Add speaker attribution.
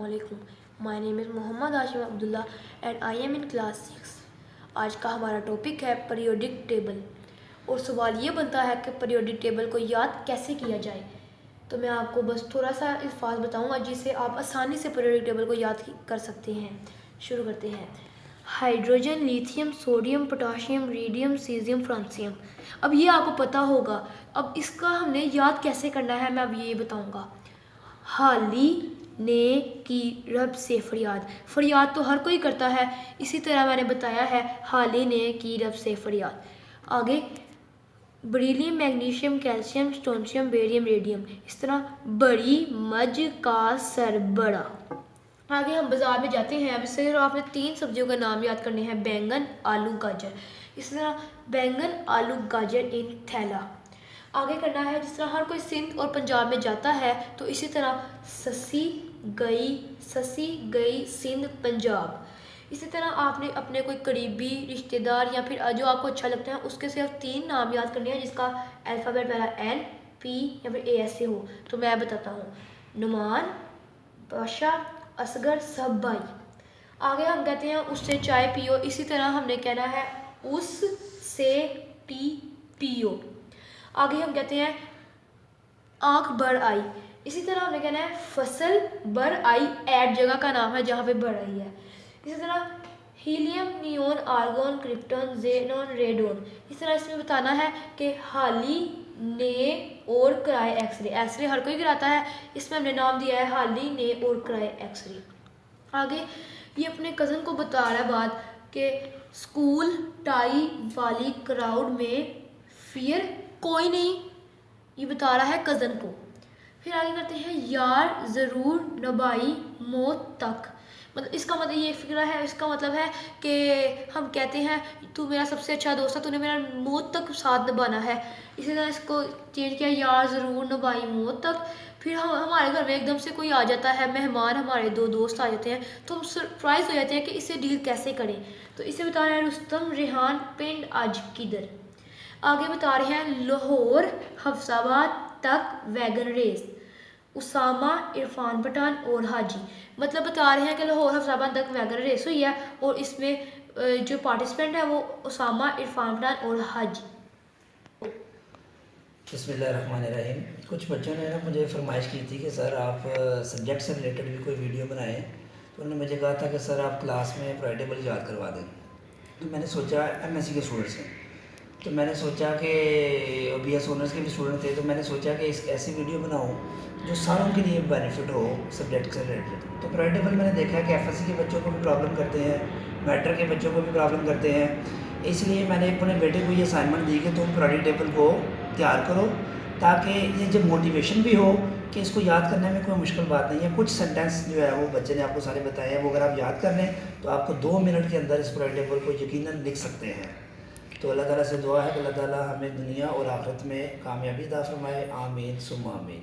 Speaker 1: Assalamualaikum. My name is Mohammad Hashim Abdullah and I am in class 6। आज का हमारा टॉपिक है पीरियोडिक टेबल और सवाल ये बनता है कि पीरियोडिक टेबल को याद कैसे किया जाए। तो मैं आपको बस थोड़ा सा अल्फाज बताऊंगा जिससे आप आसानी से पीरियोडिक टेबल को याद कर सकते हैं। शुरू करते हैं। Hydrogen, lithium, sodium, potassium, radium, caesium, francium. अब ये आपको पता होगा। अब इसका हमने याद कैसे करना है मैं अब ये बताऊंगा। हाली ने की रब से फरियाद। फरियाद तो हर कोई करता है, इसी तरह मैंने बताया है हाली ने की रब से फरियाद। आगे beryllium, magnesium, calcium, strontium, barium, radium. इस तरह बड़ी मज का सर बड़ा। आगे हम बाजार में जाते हैं। अब इससे आपने 3 सब्जियों का नाम याद करने हैं, बैंगन, आलू, गाजर। इस तरह बैंगन, आलू, गाजर इन थैला। आगे करना है जिस तरह हर कोई सिंध और पंजाब में जाता है तो इसी तरह ससी गई सिंध पंजाब। इसी तरह आपने अपने कोई करीबी रिश्तेदार या फिर जो आपको अच्छा लगता है उसके सिर्फ 3 नाम याद करने हैं जिसका अल्फ़ाबेट पहला एन, पी या फिर ए ऐसे हो। तो मैं बताता हूँ, नुमान, बादशाह, असगर, सब भाई। आगे हम कहते हैं उससे चाय पियो। इसी तरह हमने कहना है उस से टी पियो। आगे हम कहते हैं आंख बर आई। इसी तरह हमने कहना है फसल बर आई, ऐड जगह का नाम है जहाँ पे बर आई है। इसी तरह helium, neon, argon, krypton, xenon, radon. इस तरह इसमें बताना है कि हाली ने और कराए एक्सरे। एक्सरे हर कोई कराता है, इसमें हमने नाम दिया है हाली ने और कराए एक्सरे। आगे ये अपने कज़न को बता रहा है बात कि स्कूल टाई वाली क्राउड में फियर कोई नहीं, ये बता रहा है कज़न को। फिर आगे करते हैं यार ज़रूर नभाई मौत तक। मतलब इसका मतलब ये फिक्र है, इसका मतलब है कि हम कहते हैं तू मेरा सबसे अच्छा दोस्त है, तूने मेरा मौत तक साथ निभाना है। इसी तरह इसको चेंज किया यार ज़रूर नभाई मौत तक। फिर हम हमारे घर में एकदम से कोई आ जाता है मेहमान, हमारे 2 दोस्त आ जाते हैं तो हम सरप्राइज़ हो जाते हैं कि इसे डील कैसे करें। तो इसे बता रहे हैं रुस्तम, रेहान पिंड आज किधर। आगे बता रहे हैं लाहौर हफ्साबाद तक वैगन रेस, उसामा, इरफान पठान और हाजी। मतलब बता रहे हैं कि लाहौर हफ्साबाद तक वैगन रेस हुई है और इसमें जो पार्टिसिपेंट है वो उसामा, इरफान पठान और हाजी।
Speaker 2: बिस्मिल्लाहिर्रहमानिर्रहीम। कुछ बच्चों ने ना मुझे फरमाइश की थी कि सर आप सब्जेक्ट से रिलेटेड भी कोई वीडियो बनाएं। तो उन्होंने मुझे कहा था कि सर आप क्लास में पीरियोडिक याद करवा दें। तो मैंने सोचा एमएससी के स्टूडेंट्स हैं, तो मैंने सोचा कि बीएस ऑनर्स के भी स्टूडेंट थे, तो मैंने सोचा कि इस ऐसी वीडियो बनाऊं जो सारों के लिए बेनिफिट हो सब्जेक्ट से रिलेटेड। तो पीरियोडिक मैंने देखा है कि एफएससी के बच्चों को भी प्रॉब्लम करते हैं, मैट्रिक के बच्चों को भी प्रॉब्लम करते हैं। इसलिए मैंने अपने बेटे को ये असाइनमेंट दी कि तुम पीरियोडिक टेबल को तैयार करो ताकि ये जब मोटिवेशन भी हो कि इसको याद करने में कोई मुश्किल बात नहीं है। कुछ सेंटेंस जो है वो बच्चे ने आपको सारे बताए हैं, वो अगर आप याद कर लें तो आपको 2 मिनट के अंदर इस पीरियोडिक टेबल को यकीनन लिख सकते हैं। तो अल्लाह ताला से दुआ है कि अल्लाह ताला हमें दुनिया और आखिरत में कामयाबी अता फरमाए। आमीन सुम्मा आमीन।